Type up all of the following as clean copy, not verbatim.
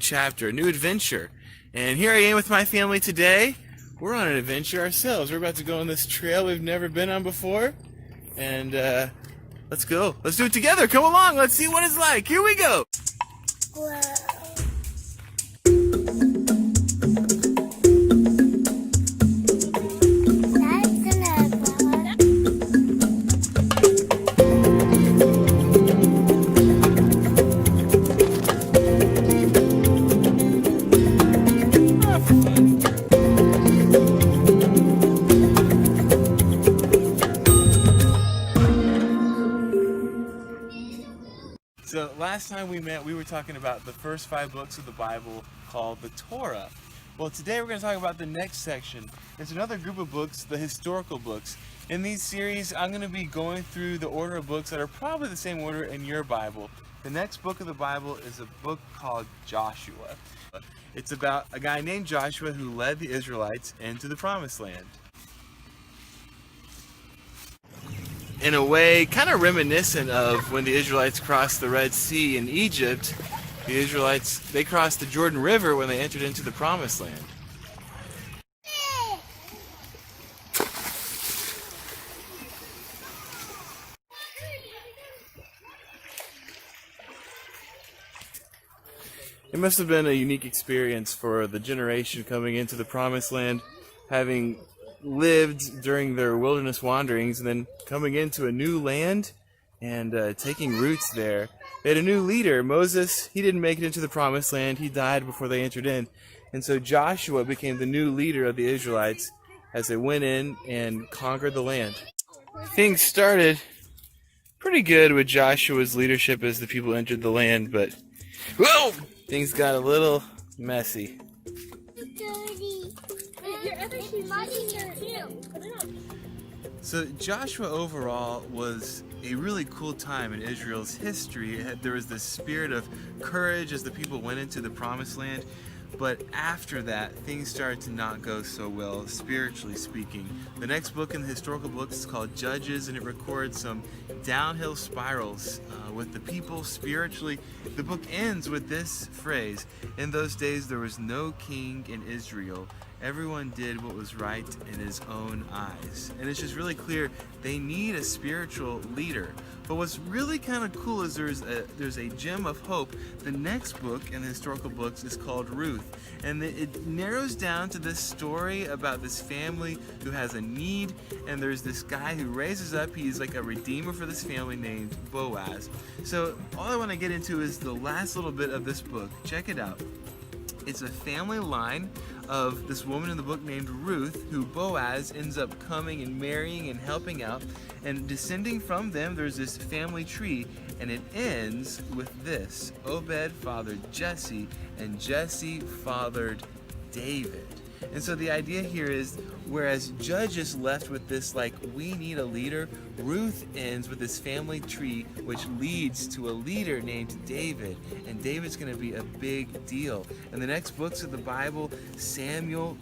Chapter, a new adventure. And here I am with my family today. We're on an adventure ourselves. We're about to go on this trail we've never been on before. And let's go. Let's do it together. Come along. Let's see what it's like. Here we go. Wow. So last time we met, we were talking about the first 5 books of the Bible called the Torah. Well, today we're going to talk about the next section. It's another group of books, the historical books. In these series, I'm going to be going through the order of books that are probably the same order in your Bible. The next book of the Bible is a book called Joshua. It's about a guy named Joshua who led the Israelites into the Promised Land. In a way, kind of reminiscent of when the Israelites crossed the Red Sea in Egypt. The Israelites, they crossed the Jordan River when they entered into the Promised Land. It must have been a unique experience for the generation coming into the Promised Land, having lived during their wilderness wanderings and then coming into a new land and taking roots there. They had a new leader. Moses, he didn't make it into the Promised Land. He died before they entered in. And so Joshua became the new leader of the Israelites as they went in and conquered the land. Things started pretty good with Joshua's leadership as the people entered the land, but whoa! Things got a little messy. So Joshua overall was a really cool time in Israel's history. There was this spirit of courage as the people went into the Promised Land. But after that, things started to not go so well, spiritually speaking. The next book in the historical books is called Judges, and it records some downhill spirals with the people spiritually. The book ends with this phrase: "In those days there was no king in Israel. Everyone did what was right in his own eyes." And it's just really clear they need a spiritual leader. But what's really kind of cool is there's a gem of hope. The next book in the historical books is called Ruth, and it narrows down to this story about this family who has a need, and there's this guy who raises up. He's like a redeemer for this family named Boaz. So all I want to get into is the last little bit of this book. Check it out. It's a family line of this woman in the book named Ruth, who Boaz ends up coming and marrying and helping out. And descending from them, there's this family tree, and it ends with this: Obed fathered Jesse, and Jesse fathered David. And so the idea here is, whereas Judges left with this, like, we need a leader, Ruth ends with this family tree, which leads to a leader named David. And David's going to be a big deal. In the next books of the Bible, Samuel,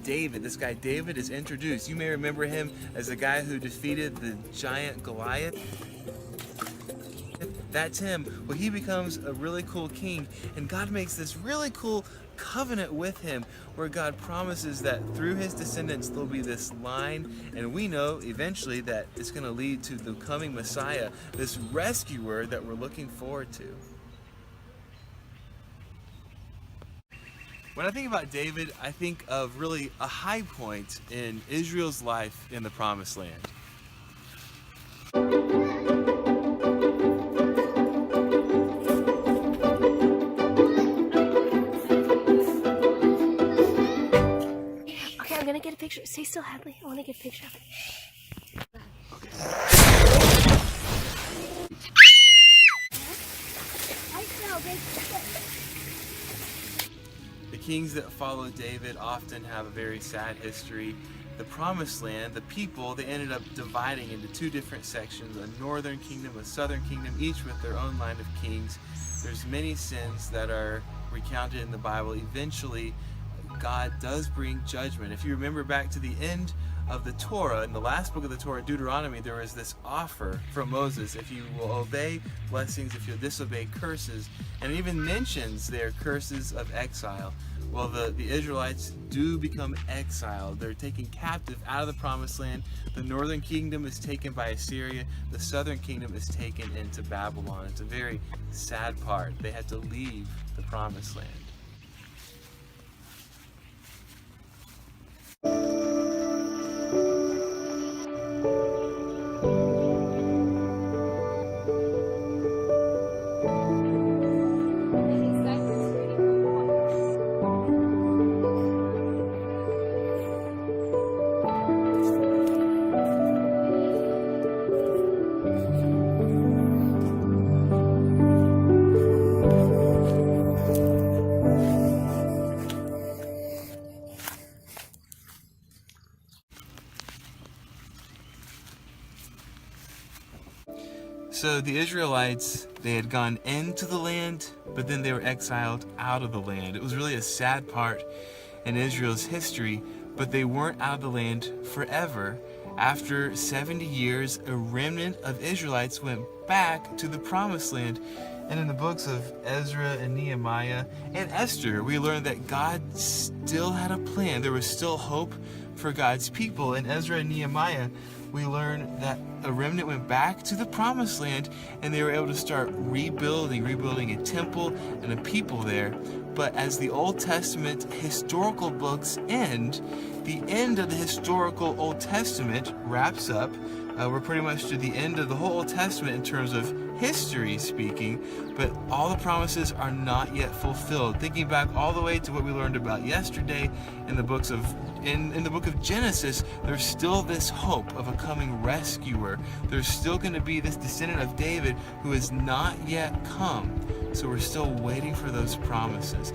David, this guy David is introduced. You may remember him as the guy who defeated the giant Goliath. That's him. Well, he becomes a really cool king, and God makes this really cool covenant with him where God promises that through his descendants there'll be this line, and we know eventually that it's going to lead to the coming Messiah, this rescuer that we're looking forward to. When I think about David, I think of really a high point in Israel's life in the Promised Land. I'm gonna get a picture. Stay still, Hadley. I want to get a picture of it. The kings that follow David often have a very sad history. The Promised Land, the people, they ended up dividing into 2 different sections: a northern kingdom, a southern kingdom, each with their own line of kings. There's many sins that are recounted in the Bible. Eventually, God does bring judgment. If you remember back to the end of the Torah, in the last book of the Torah, Deuteronomy, there was this offer from Moses: if you will obey, blessings; if you'll disobey, curses. And it even mentions their curses of exile. Well, the Israelites do become exiled. They're taken captive out of the promised land. The northern kingdom is taken by Assyria. The southern kingdom is taken into Babylon. It's a very sad part. They had to leave the promised land. So the Israelites, they had gone into the land, but then they were exiled out of the land. It was really a sad part in Israel's history, but they weren't out of the land forever. After 70 years, a remnant of Israelites went back to the promised land. And in the books of Ezra and Nehemiah and Esther, we learned that God still had a plan. There was still hope for God's people. In Ezra and Nehemiah, we learn that a remnant went back to the promised land, and they were able to start rebuilding a temple and a people there. But as the Old Testament historical books end, the end of the historical Old Testament wraps up. We're pretty much to the end of the whole Old Testament in terms of history speaking, but all the promises are not yet fulfilled. Thinking back all the way to what we learned about yesterday in the books of in the book of Genesis, there's still this hope of a coming rescuer. There's still going to be this descendant of David who has not yet come. So we're still waiting for those promises.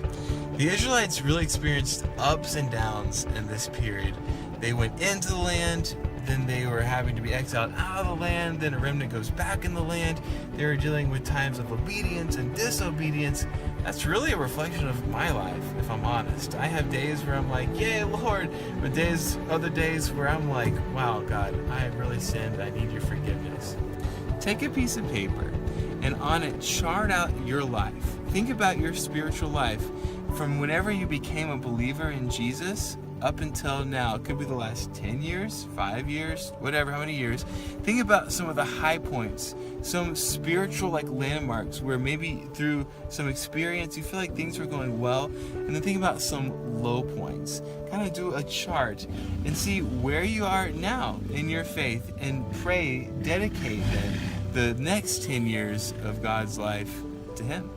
The Israelites really experienced ups and downs in this period. They went into the land, then they were having to be exiled out of the land, then a remnant goes back in the land. They were dealing with times of obedience and disobedience. That's really a reflection of my life, if I'm honest. I have days where I'm like, yay, Lord, but other days where I'm like, wow, God, I have really sinned. I need your forgiveness. Take a piece of paper and on it chart out your life. Think about your spiritual life from whenever you became a believer in Jesus up until now. It could be the last 10 years, 5 years, whatever, how many years. Think about some of the high points, some spiritual landmarks where maybe through some experience you feel like things were going well, and then think about some low points. Kind of do a chart and see where you are now in your faith, and pray, dedicate then the next 10 years of God's life to Him.